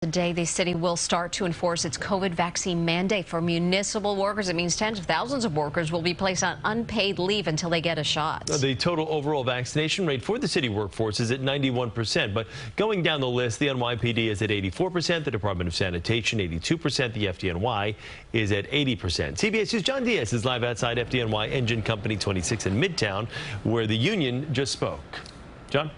Today, the city will start to enforce its COVID vaccine mandate for municipal workers. It means tens of thousands of workers will be placed on unpaid leave until they get a shot. The total overall vaccination rate for the city workforce is at 91%. But going down the list, the NYPD is at 84%, the Department of Sanitation 82%, the FDNY is at 80%. CBS News' John Diaz is live outside FDNY Engine Company 26 in Midtown, where the union just spoke. John?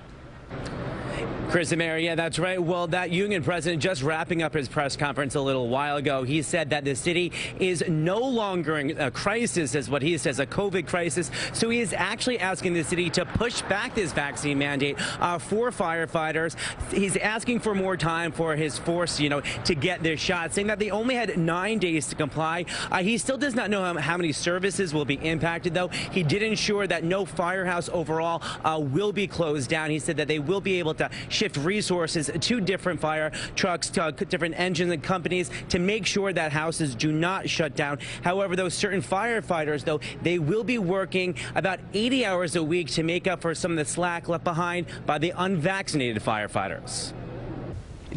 Chris and Mary, yeah, that's right. Well, that union president just wrapping up his press conference a little while ago. He said that the city is no longer in a crisis, is what he says, a COVID crisis. So he is actually asking the city to push back this vaccine mandate for firefighters. He's asking for more time for his force, to get their shot, saying that they only had 9 days to comply. He still does not know how many services will be impacted, though. He did ensure that no firehouse overall will be closed down. He said that they will be able to shift resources to different fire trucks, to different engines and companies to make sure that houses do not shut down. However, those certain firefighters, though, they will be working about 80 hours a week to make up for some of the slack left behind by the unvaccinated firefighters.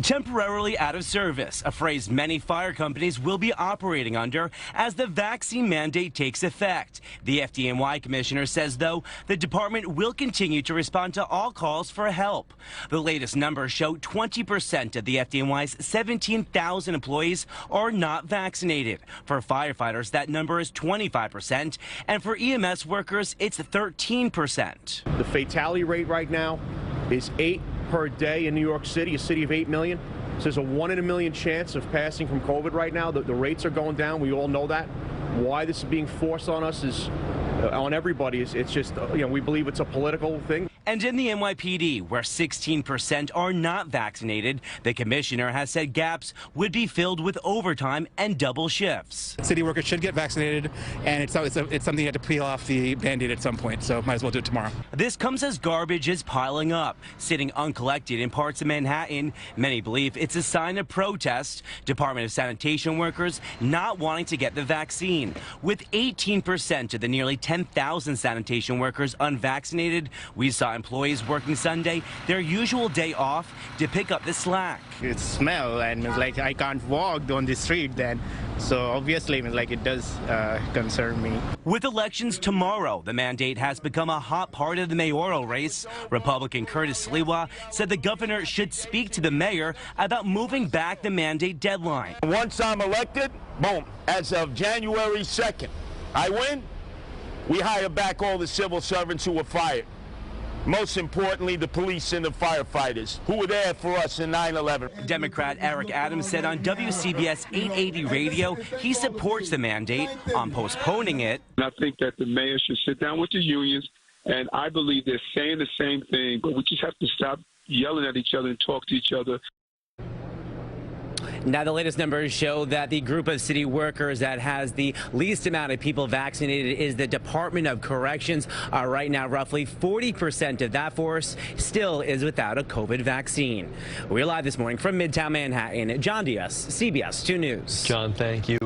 Temporarily out of service, a phrase many fire companies will be operating under as the vaccine mandate takes effect. The FDNY commissioner says, though, the department will continue to respond to all calls for help. The latest numbers show 20% of the FDNY's 17,000 employees are not vaccinated. For firefighters, that number is 25%, and for EMS workers, it's 13%. The fatality rate right now is 8 per day in New York City, a city of 8 million. So there's a 1 in a million chance of passing from COVID right now. The rates are going down. We all know that. Why this is being forced on us is on everybody. It's just, we believe it's a political thing. And in the NYPD, where 16% are not vaccinated, the commissioner has said gaps would be filled with overtime and double shifts. City workers should get vaccinated, and it's something you have to peel off the Band-Aid at some point, so might as well do it tomorrow. This comes as garbage is piling up, sitting uncollected in parts of Manhattan. Many believe it's a sign of protest. Department of Sanitation workers not wanting to get the vaccine. With 18% of the nearly 10,000 sanitation workers unvaccinated, we saw employees working Sunday, their usual day off, to pick up the slack. It smells, and it's like I can't walk on the street then. So obviously, it does concern me. With elections tomorrow, the mandate has become a hot part of the mayoral race. Republican Curtis Sliwa said the governor should speak to the mayor about moving back the mandate deadline. Once I'm elected, boom, as of January 2nd, I win, we hire back all the civil servants who were fired. Most importantly, the police and the firefighters who were there for us in 9/11. Democrat Eric Adams said on WCBS 880 radio he supports the mandate on postponing it. I think that the mayor should sit down with the unions, and I believe they're saying the same thing, but we just have to stop yelling at each other and talk to each other. Now, the latest numbers show that the group of city workers that has the least amount of people vaccinated is the Department of Corrections. Right now, roughly 40% of that force still is without a COVID vaccine. We're live this morning from Midtown Manhattan. John Diaz, CBS 2 News. John, thank you.